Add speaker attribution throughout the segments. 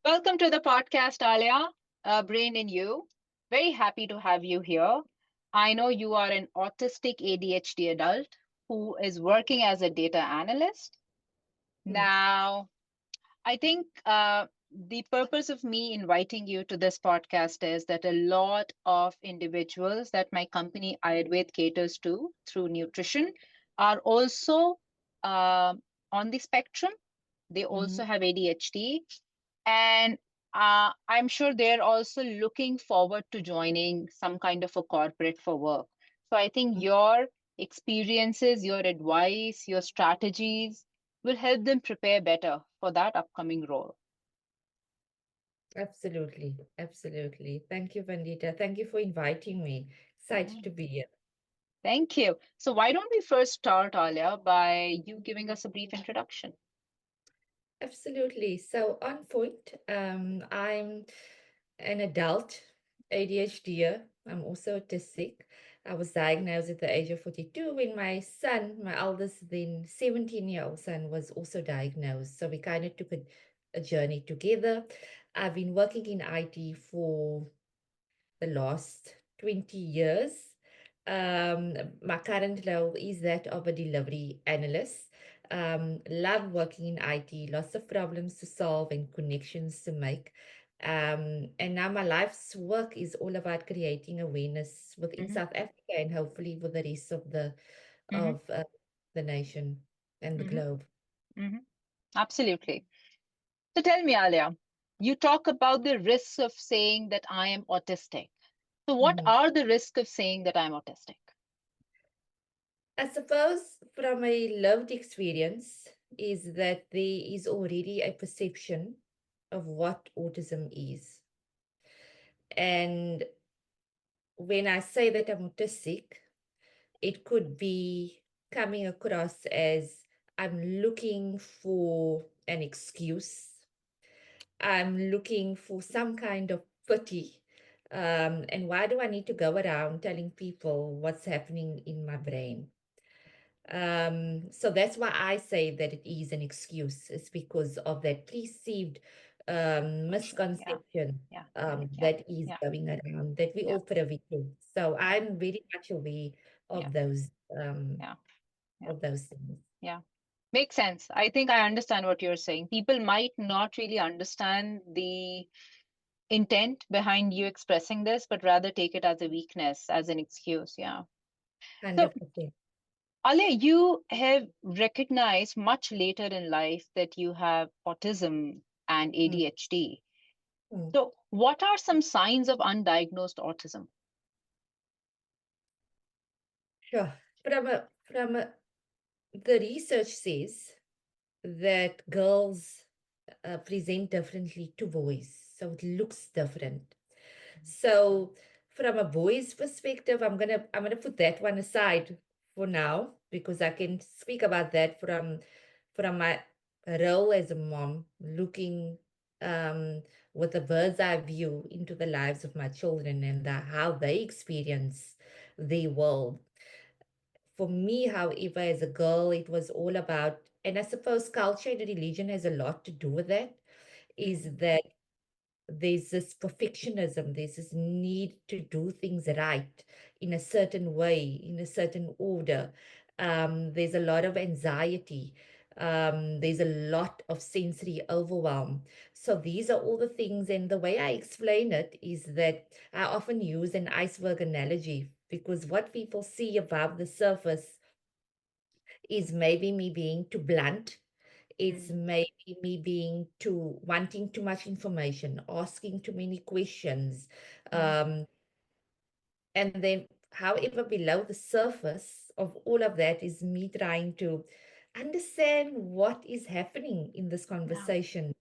Speaker 1: Welcome to the podcast, Alia, Brain in You. Very happy to have you here. I know you are an autistic ADHD adult who is working as a data analyst.
Speaker 2: Mm.
Speaker 1: Now, I think the purpose of me inviting you to this podcast is that a lot of individuals that my company Iyurved caters to through nutrition are also uh, on the spectrum. They
Speaker 2: Mhm.
Speaker 1: also have ADHD, and I'm sure they're also looking forward to joining some kind of a corporate for work. So I think your experiences, your advice, your strategies will help them prepare better for that upcoming role.
Speaker 2: Absolutely. Absolutely. Thank you, Vandita. Thank you for inviting me. Excited
Speaker 1: Yeah.
Speaker 2: to be here.
Speaker 1: Thank you. So why don't we first start, Alia, by you giving us a brief introduction?
Speaker 2: Absolutely. So, on point, I'm an adult ADHD. I'm also autistic. I was diagnosed at the age of 42 when my son, my eldest, then 17-year-old son, was also diagnosed. So, we kind of took a journey together. I've been working in IT for the last 20 years. My current role is that of a delivery analyst. Love working in IT, lots of problems to solve and connections to make. And now my life's work is all about creating awareness within
Speaker 1: Hmm.
Speaker 2: South Africa and hopefully with the rest of
Speaker 1: Hmm.
Speaker 2: of uh, the nation and the
Speaker 1: Hmm.
Speaker 2: globe.
Speaker 1: Hmm. Absolutely. So tell me, Alia, you talk about the risks of saying that I am autistic. So, what
Speaker 2: Mhm.
Speaker 1: are the risks of saying that I'm autistic?
Speaker 2: I suppose from a lived experience is that there is already a perception of what autism is. And when I say that I'm autistic, it could be coming across as I'm looking for an excuse. I'm looking for some kind of pity. And why do I need to go around telling people what's happening in my brain? So that's why I say that it is an excuse. It's because of that perceived
Speaker 1: Notion. Yeah,
Speaker 2: misconception
Speaker 1: yeah, yeah,
Speaker 2: that is
Speaker 1: yeah,
Speaker 2: going around that we
Speaker 1: yeah,
Speaker 2: all privy to. So
Speaker 1: yeah,
Speaker 2: I'm very much aware
Speaker 1: yeah,
Speaker 2: of those
Speaker 1: yeah, yeah,
Speaker 2: things.
Speaker 1: yeah. Makes sense. I think I understand what you're saying. People might not really understand the intent behind you expressing this, but rather take it as a weakness, as an excuse. Yeah. So,
Speaker 2: 100%.
Speaker 1: Alia, you have recognized much later in life that you have autism and
Speaker 2: Mm,
Speaker 1: ADHD.
Speaker 2: mm.
Speaker 1: So, what are some signs of undiagnosed autism?
Speaker 2: Sure. From the research says that girls present differently to boys, so it looks different. So from a boy's perspective, I'm gonna put that one aside for now because I can speak about that from my role as a mom, looking with a bird's eye view into the lives of my children and how they experience the world. For me, however, as a girl, it was all about, and I suppose culture and religion has a lot to do with that, is
Speaker 1: Mm,
Speaker 2: that there's this perfectionism, there's this need to do things right in a certain way, in a certain order. There's a lot of anxiety. There's a lot of sensory overwhelm. So these are all the things, and the way I explain it is that I often use an iceberg analogy because what people see above the surface is maybe me being too blunt. It's
Speaker 1: mm,
Speaker 2: maybe me being too wanting too much information, asking too many questions.
Speaker 1: mm,
Speaker 2: Um, and then, however, below the surface of all of that is me trying to understand what is happening in this
Speaker 1: yeah,
Speaker 2: conversation,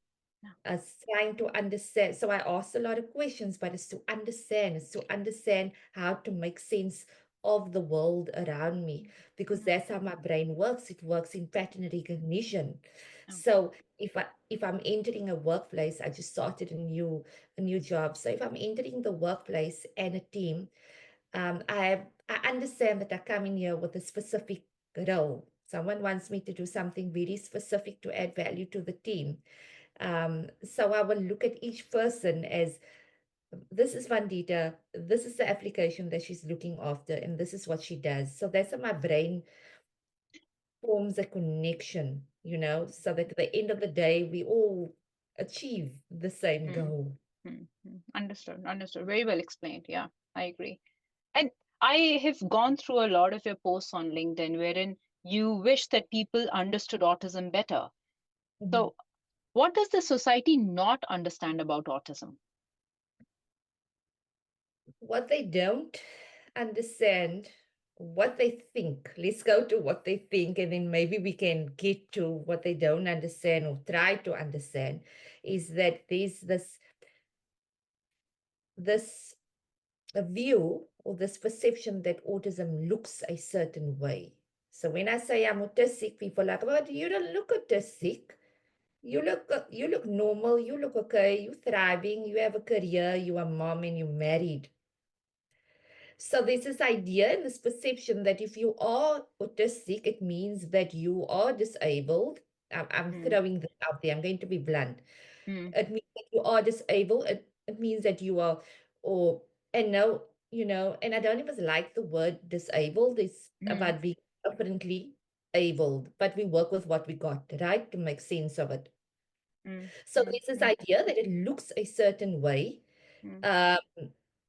Speaker 1: yeah,
Speaker 2: trying to understand. So I asked a lot of questions, but it's to understand how to make sense of the world around me, because
Speaker 1: yeah,
Speaker 2: that's how my brain works. It works in pattern recognition.
Speaker 1: yeah,
Speaker 2: So if I'm entering a workplace, I just started a new job. So if I'm entering the workplace and a team, I understand that I come in here with a specific role. Someone wants me to do something very specific to add value to the team. So I will look at each person as this is Vandita, this is the application that she's looking after, and this is what she does. So that's how my brain forms a connection, so that at the end of the day, we all achieve the same
Speaker 1: Mm,
Speaker 2: goal.
Speaker 1: Understood. Understood. Very well explained. Yeah, I agree. And I have gone through a lot of your posts on LinkedIn wherein you wish that people understood autism better.
Speaker 2: Mhm.
Speaker 1: So, what does the society not understand about autism?
Speaker 2: What they don't understand, what they think. Let's go to what they think, and then maybe we can get to what they don't understand or try to understand. Is that there's this a view or this perception that autism looks a certain way. So when I say I'm autistic, people are like, "But you don't look autistic. You look normal. You look okay. You're thriving. You have a career. You are mom and you're married." So there's this idea and this perception that if you are autistic, it means that you are disabled. I'm
Speaker 1: Mm,
Speaker 2: throwing this out there. I'm going to be blunt.
Speaker 1: mm,
Speaker 2: It means that you are disabled. It means that you are, or, and no, and I don't even like the word disabled. It's
Speaker 1: mm,
Speaker 2: about being differently abled, but we work with what we got, right, to make sense of it.
Speaker 1: mm,
Speaker 2: So
Speaker 1: mm,
Speaker 2: there's this
Speaker 1: mm,
Speaker 2: idea that it looks a certain way,
Speaker 1: mm.
Speaker 2: um,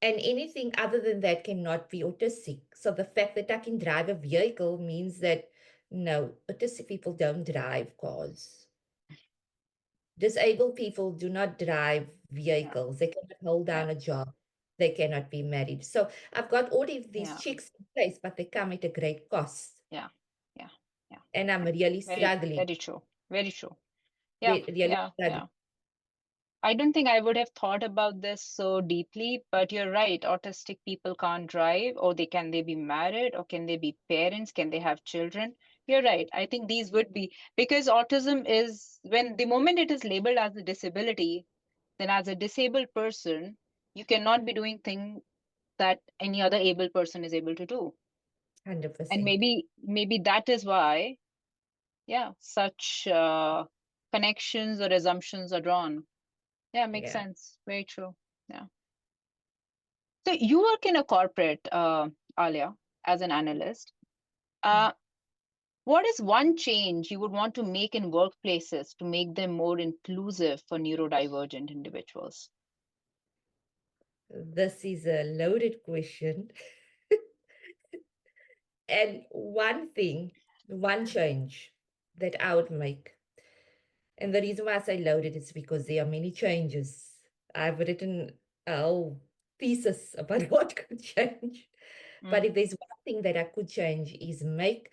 Speaker 2: and anything other than that cannot be autistic. So the fact that I can drive a vehicle means that no, autistic people don't drive cars. Disabled people do not drive
Speaker 1: Yeah,
Speaker 2: vehicles. They cannot hold
Speaker 1: yeah,
Speaker 2: down a job. They cannot be married. So I've got all of these
Speaker 1: yeah,
Speaker 2: checks in place, but they come at a great cost.
Speaker 1: yeah, yeah, yeah,
Speaker 2: And I'm
Speaker 1: yeah.
Speaker 2: really
Speaker 1: Very,
Speaker 2: struggling,
Speaker 1: very true. Very true. Yeah,
Speaker 2: really
Speaker 1: yeah,
Speaker 2: struggling.
Speaker 1: yeah. I don't think I would have thought about this so deeply, but you're right. Autistic people can't drive, or they be married, or can they be parents? Can they have children? You're right. I think these would be because autism is when the moment it is labeled as a disability, then as a disabled person, you cannot be doing things that any other able person is able to do. And
Speaker 2: 100%.
Speaker 1: maybe that is why, yeah, such connections or assumptions are drawn. Yeah, makes
Speaker 2: Yeah.
Speaker 1: sense. Very true. Yeah. So you work in a corporate, Alia, as an analyst. Uh, what is one change you would want to make in workplaces to make them more inclusive for neurodivergent individuals?
Speaker 2: This is a loaded question. And one thing, one change that I would make, and the reason why I say loaded is because there are many changes. I've written a whole thesis about what could change. But
Speaker 1: Mm,
Speaker 2: if there's one thing that I could change is make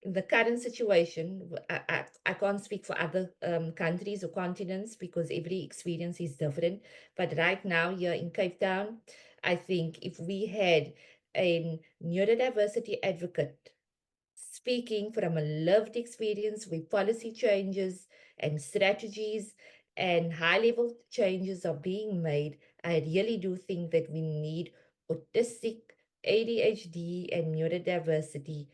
Speaker 2: the current situation, I can't speak for other countries or continents because every experience is different. But right now, here in Cape Town, I think if we had a neurodiversity advocate speaking from a lived experience where policy changes and strategies and high level changes are being made, I really do think that we need autistic, ADHD, and neurodiversity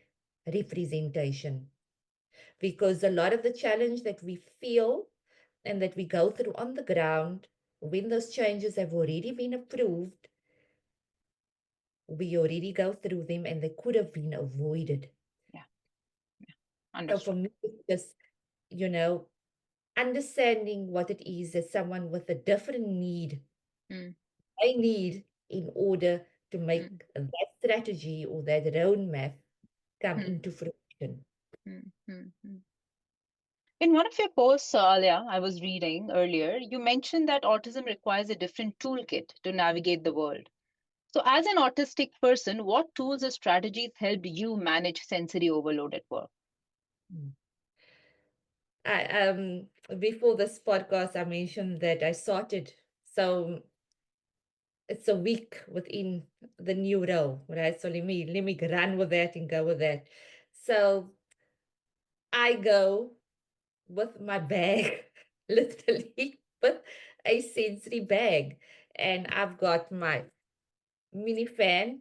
Speaker 2: representation because a lot of the challenge that we feel and that we go through on the ground when those changes have already been approved, we already go through them and they could have been avoided.
Speaker 1: yeah,
Speaker 2: So for
Speaker 1: understood.
Speaker 2: me, it's just, you know, understanding what it is that someone with a different need,
Speaker 1: Mm,
Speaker 2: I need in order to
Speaker 1: mm,
Speaker 2: make that strategy or that roadmap come
Speaker 1: mm,
Speaker 2: into fruition.
Speaker 1: mm. In one of your posts, Alia, I was reading earlier, you mentioned that autism requires a different toolkit to navigate the world. So, as an autistic person, what tools or strategies helped you manage sensory overload at work?
Speaker 2: Mm. I before this podcast, I mentioned that I sorted. So it's a week within the new role, right? So let me run with that and go with that. So I go with my bag, literally with a sensory bag. And I've got my mini fan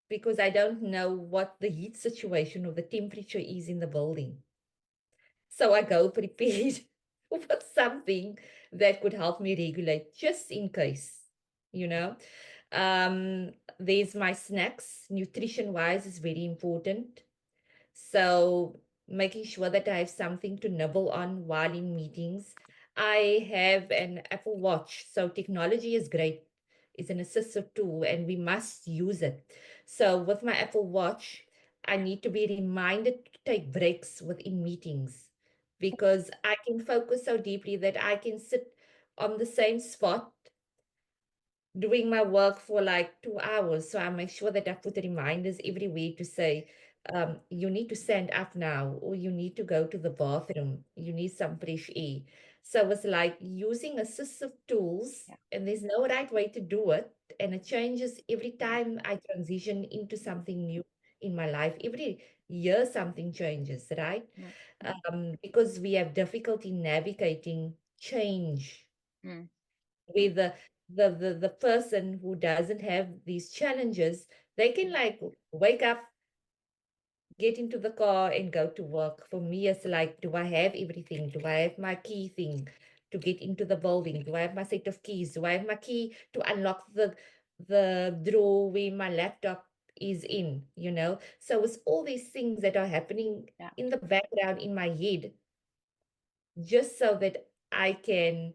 Speaker 2: because I don't know what the heat situation or the temperature is in the building. So I go prepared with something that could help me regulate just in case, you know. There's my snacks. Nutrition wise is very important. So making sure that I have something to nibble on while in meetings. I have an Apple Watch. So technology is great. It's an assistive tool and we must use it. So with my Apple Watch, I need to be reminded to take breaks within meetings because I can focus so deeply that I can sit on the same spot doing my work for like 2 hours. So I make sure that I put reminders everywhere to say, you need to stand up now, or you need to go to the bathroom, you need some fresh air. So it's like using assistive tools,
Speaker 1: Yeah.
Speaker 2: and there's no right way to do it. And it changes every
Speaker 1: Mm,
Speaker 2: time I transition into something new in my life. Every year, something changes, right?
Speaker 1: mm, mm,
Speaker 2: Because we have difficulty navigating change
Speaker 1: mm,
Speaker 2: where the person who doesn't have these challenges, they can
Speaker 1: mm,
Speaker 2: like wake up, get into the car and go to work. For me, it's like, do I have everything? Do I have my key thing to get into the building? Do I have my set of keys? Do I have my key to unlock the drawer where my laptop is in, you know? So it's all these things that are happening
Speaker 1: yeah.
Speaker 2: in the background in my head, just so that I can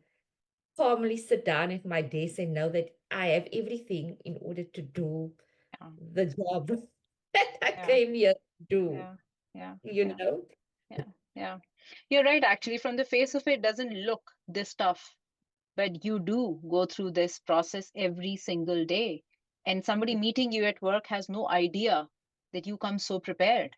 Speaker 2: calmly sit down at my desk and know that I have everything in order to do
Speaker 1: Yeah.
Speaker 2: the job that I
Speaker 1: Yeah.
Speaker 2: came here to do,
Speaker 1: Yeah. Yeah.
Speaker 2: you
Speaker 1: Yeah.
Speaker 2: know?
Speaker 1: Yeah. Yeah. You're right, actually. From the face of it, doesn't look this tough, but you do go through this process every single day. And somebody meeting you at work has no idea that you come so prepared.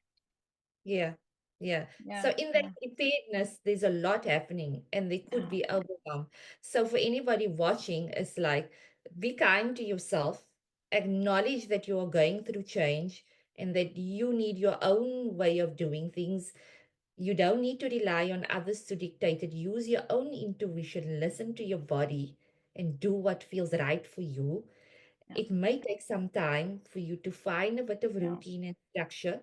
Speaker 2: Yeah, yeah.
Speaker 1: Yeah.
Speaker 2: So in that
Speaker 1: Yeah.
Speaker 2: preparedness, there's a lot happening and they could
Speaker 1: Yeah.
Speaker 2: be overwhelmed. So for anybody watching, it's like be kind to yourself, acknowledge that you are going through change and that you need your own way of doing things. You don't need to rely on others to dictate it. Use your own intuition, listen to your body, and do what feels right for you.
Speaker 1: Yeah.
Speaker 2: It may take some time for you to find a bit of
Speaker 1: Yeah.
Speaker 2: routine and structure,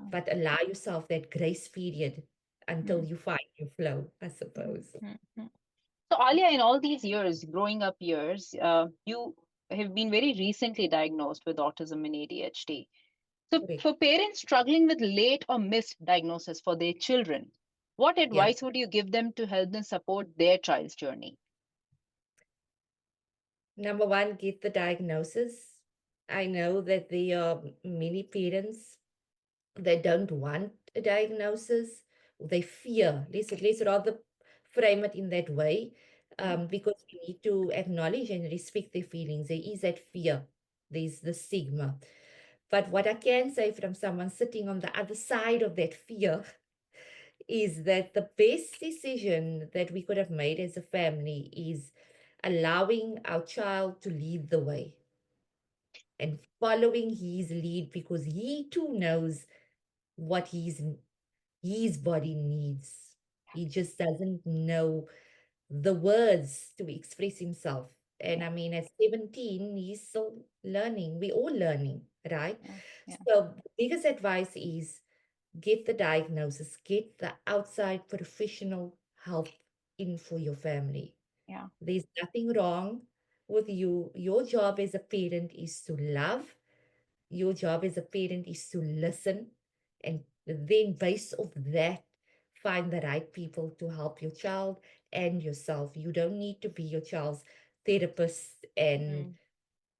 Speaker 1: Yeah.
Speaker 2: but allow yourself that grace period until
Speaker 1: Mm,
Speaker 2: you find your flow, I
Speaker 1: mm,
Speaker 2: suppose.
Speaker 1: mm, mm. So, Alia, in all these years, growing up years, you have been very recently diagnosed with autism and ADHD. So,
Speaker 2: Correct.
Speaker 1: for parents struggling with late or missed diagnosis for their children, what
Speaker 2: Yeah.
Speaker 1: advice would you give them to help them support their child's journey?
Speaker 2: Number one, get the diagnosis. I know that there are many parents that don't want a diagnosis. They fear. Let's rather frame it in that way,
Speaker 1: Mm,
Speaker 2: because we need to acknowledge and respect their feelings. There is that fear. There's the stigma. But what I can say from someone sitting on the other side of that fear is that the best decision that we could have made as a family is allowing our child to lead the way and following his lead because he too knows what his body needs. He just doesn't know the words to express himself. And
Speaker 1: yeah,
Speaker 2: I mean, at 17, he's still learning. We're all learning, right?
Speaker 1: yeah, yeah,
Speaker 2: So, the biggest advice is get the diagnosis, get the outside professional help in for your family.
Speaker 1: yeah,
Speaker 2: There's nothing wrong with you. Your job as a parent is to love, your job as a parent is to listen, and then, based off that, find the right people to help your child and yourself. You don't need to be your child's therapist and
Speaker 1: mm,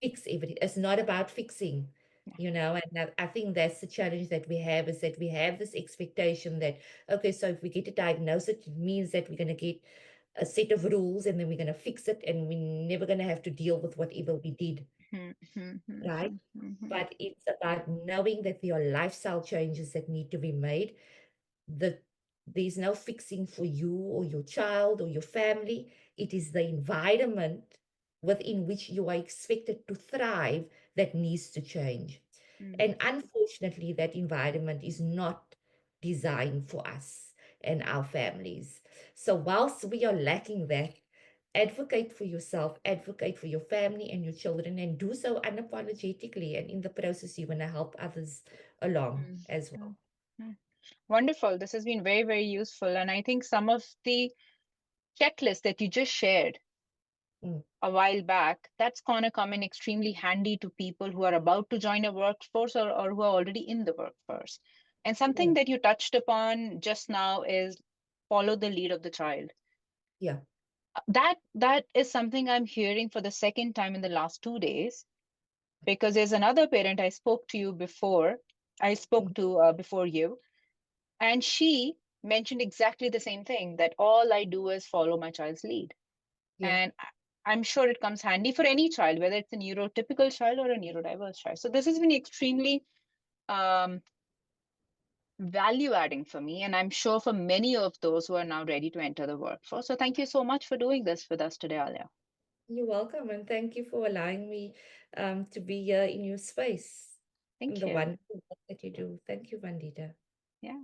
Speaker 2: fix everything. It's not about fixing,
Speaker 1: yeah,
Speaker 2: and I think that's the challenge that we have is that we have this expectation that, okay, so if we get a diagnosis, it means that we're going to get a set of rules and then we're going to fix it and we're never going to have to deal with whatever we did,
Speaker 1: mm, mm, mm,
Speaker 2: right?
Speaker 1: mm, mm, mm,
Speaker 2: But it's about knowing that there are lifestyle changes that need to be made. The There's no fixing for you or your child or your family. It is the environment within which you are expected to thrive that needs to change.
Speaker 1: mm,
Speaker 2: And unfortunately, that environment is not designed for us and our families. So, whilst we are lacking that, advocate for yourself, advocate for your family and your children, and do so unapologetically. And in the process, you're going to help others along
Speaker 1: mm,
Speaker 2: as
Speaker 1: mm,
Speaker 2: well.
Speaker 1: mm. Wonderful. This has been very, very useful. And I think some of the checklists that you just shared
Speaker 2: Mm,
Speaker 1: a while back, that's going to come in extremely handy to people who are about to join a workforce, or who are already in the workforce. And something
Speaker 2: yeah,
Speaker 1: that you touched upon just now is follow the lead of the child.
Speaker 2: yeah.
Speaker 1: That is something I'm hearing for the second time in the last 2 days, because there's another parent I spoke to you before. I spoke
Speaker 2: Mm,
Speaker 1: to before you, and she mentioned exactly the same thing, that all I do is follow my child's lead.
Speaker 2: yeah.
Speaker 1: And I'm sure it comes handy for any child, whether it's a neurotypical child or a neurodiverse child. So this has been extremely um, value adding for me, and I'm sure for many of those who are now ready to enter the workforce. So thank you so much for doing this with us today, Alia.
Speaker 2: You're welcome, and thank you for allowing me to be here in your space and
Speaker 1: Thank
Speaker 2: the
Speaker 1: you.
Speaker 2: wonderful work that you do. Thank you, Vandita.
Speaker 1: Yeah.